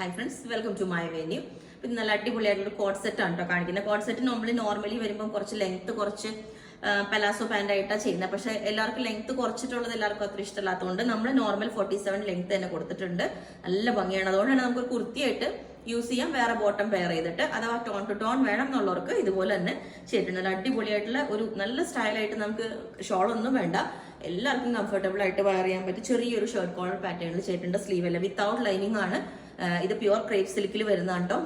Hi friends, welcome to my venue. ഇത് നല്ല അടിപൊളിയായിട്ടുള്ള കോട്ട് സെറ്റ് ആണ് കേട്ടോ കാണിക്കുന്നത്. കോട്ട് സെറ്റ് നോർമലി വരുമ്പോൾ കുറച്ച് ലെങ്ത് കുറച്ച് പലാസോ പാന്റ് ആയിട്ടാണ് ചെയ്യുന്നത്. പക്ഷെ എല്ലാവർക്കും ലെങ്ത് കുറച്ചിട്ടുള്ളത് എല്ലാവർക്കും അത്ര ഇഷ്ടമല്ലാത്തതുകൊണ്ട് നമ്മൾ നോർമൽ 47 ലെങ്ത് തന്നെ കൊടുത്തിട്ടുണ്ട്. നല്ല ഭംഗിയാണ്. അതുകൊണ്ടാണ് നമുക്ക് കുർത്തിയായിട്ട് യൂസ് ചെയ്യാം, വേറെ ബോട്ടം പെയർ ചെയ്തിട്ട്. അഥവാ ടോൺ ടു ടോൺ വേണം എന്നുള്ളവർക്ക് ഇതുപോലെ തന്നെ ചെയ്തിട്ടുണ്ട്. നല്ല അടിപൊളിയായിട്ടുള്ള ഒരു നല്ല സ്റ്റൈലായിട്ട് നമുക്ക് ഷോളൊന്നും വേണ്ട, എല്ലാവർക്കും കംഫർട്ടബിൾ ആയിട്ട് വെയർ ചെയ്യാൻ പറ്റും. ചെറിയൊരു ഷർട്ട് കോളർ പാറ്റേണിൽ ചെയ്തിട്ടുണ്ട്. സ്ലീവ് അല്ല, വിത്തൗട്ട് ലൈനിങ് ആണ്. ഇത് പ്യുവർ ക്രേപ്പ് സിൽക്കിൽ വരുന്നതാണ് കേട്ടോ.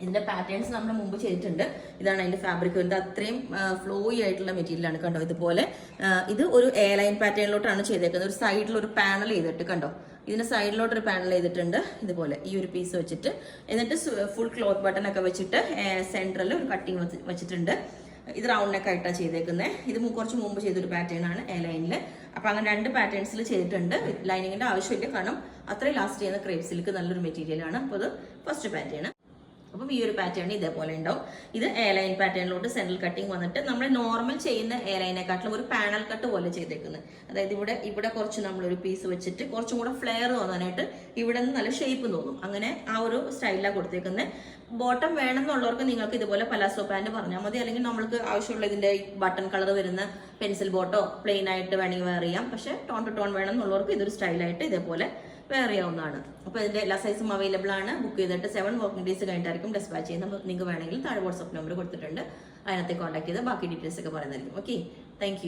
ഇതിന്റെ പാറ്റേൺസ് നമ്മൾ മുമ്പ് ചെയ്തിട്ടുണ്ട്. ഇതാണ് അതിന്റെ ഫാബ്രിക് വരുന്നത്. അത്രയും ഫ്ലോയി ആയിട്ടുള്ള മെറ്റീരിയൽ ആണ് കണ്ടോ. ഇതുപോലെ ഇത് ഒരു എ ലൈൻ പാറ്റേണിലോട്ടാണ് ചെയ്തേക്കുന്നത്. ഒരു സൈഡിൽ ഒരു പാനൽ ചെയ്തിട്ട് കണ്ടോ, ഇതിന്റെ സൈഡിലോട്ട് ഒരു പാനൽ ചെയ്തിട്ടുണ്ട് ഇതുപോലെ ഈ ഒരു പീസ് വെച്ചിട്ട്. എന്നിട്ട് ഫുൾ ക്ലോത്ത് ബട്ടൺ ഒക്കെ വെച്ചിട്ട് സെൻട്രൽ ഒരു കട്ടിങ് വെച്ചിട്ടുണ്ട്. ഇത് റൗണ്ട് നെക്ക് ആയിട്ടാണ് ചെയ്തേക്കുന്നത്. ഇത് കുറച്ച് മുമ്പ് ചെയ്തൊരു പാറ്റേൺ ആണ് എ ലൈനിൽ. അപ്പൊ അങ്ങനെ രണ്ട് പാറ്റേൺസിൽ ചെയ്തിട്ടുണ്ട്. ലൈനിങ്ങിന്റെ ആവശ്യമില്ല, കാരണം അത്രയും ലാസ്റ്റ് ചെയ്യുന്ന ക്രേപ്പ് സിൽക്ക് നല്ലൊരു മെറ്റീരിയൽ ആണ്. അപ്പോൾ ഇത് ഫസ്റ്റ് പാറ്റേൺ. അപ്പം ഈ ഒരു പാറ്റേൺ ഇതേപോലെ ഉണ്ടാവും. ഇത് എ ലൈൻ പാറ്റേണിലോട്ട് സെൻട്രൽ കട്ടിങ് വന്നിട്ട് നമ്മൾ നോർമൽ ചെയ്യുന്ന എ ലൈനെക്കാട്ടിലും ഒരു പാനൽ കട്ട് പോലെ ചെയ്തേക്കുന്നത്. അതായത് ഇവിടെ കുറച്ച് നമ്മളൊരു പീസ് വെച്ചിട്ട് കുറച്ചും കൂടെ ഫ്ലെയർ തോന്നാനായിട്ട് ഇവിടെ നിന്ന് നല്ല ഷേപ്പ് തോന്നും. അങ്ങനെ ആ ഒരു സ്റ്റൈലിലാണ് കൊടുത്തേക്കുന്നത്. ബോട്ടം വേണമെന്നുള്ളവർക്ക് നിങ്ങൾക്ക് ഇതുപോലെ പലാസോ പാന്റ് പറഞ്ഞാൽ മതി. അല്ലെങ്കിൽ നമ്മൾക്ക് ആവശ്യമുള്ള ഇതിന്റെ ബട്ടൺ കളർ വരുന്ന പെൻസിൽ ബോട്ടോ പ്ലെയിൻ ആയിട്ട് വേണമെങ്കിൽ വെയർ ചെയ്യാം. പക്ഷെ ടോൺ ടു ടോൺ വേണം എന്നുള്ളവർക്ക് ഇതൊരു സ്റ്റൈലായിട്ട് ഇതേപോലെ വെയർ ചെയ്യാവുന്നതാണ്. അപ്പോൾ ഇതിന്റെ എല്ലാ സൈസും അവൈലബിൾ ആണ്. ബുക്ക് ചെയ്തിട്ട് 7 വർക്കിംഗ് ഡേയ്സ് കഴിഞ്ഞിട്ടായിരിക്കും ഡെസ്പാച്ച് ചെയ്യുന്നത്. നിങ്ങൾക്ക് വേണമെങ്കിൽ താഴെ വാട്സ്ആപ്പ് നമ്പർ കൊടുത്തിട്ടുണ്ട്, അതിനകത്ത് കോൺടാക്ട് ചെയ്ത് ബാക്കി ഡീറ്റെയിൽസ് ഒക്കെ പറയുന്നതായിരിക്കും. Okay, thank